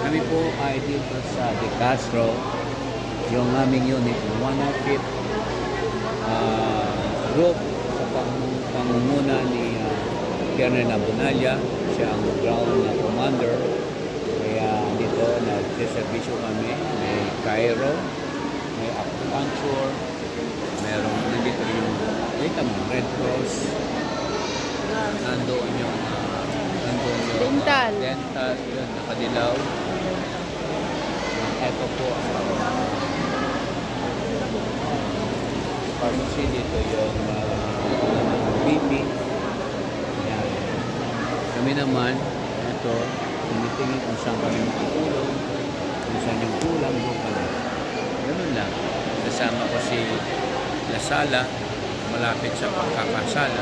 Kami po ay dito sa De Castro, yung aming unit, 105th group sa pangunguna ni Colonel Abunalya. Siya ang ground na commander. Kaya dito nagsiservisyo kami. May Cairo, may acupuncture, merong nandito yung Red Cross, nandoon yung Dental. dental, yun, nakadilaw. Ito po ang pharmacy dito, yung BP. Yan. Kami naman, ito, tinitingin kung saan kami makatulong, kung saan yung kulang doon kami. Ganun lang. Kasama ko si Lasala, malapit sa pagkakasala.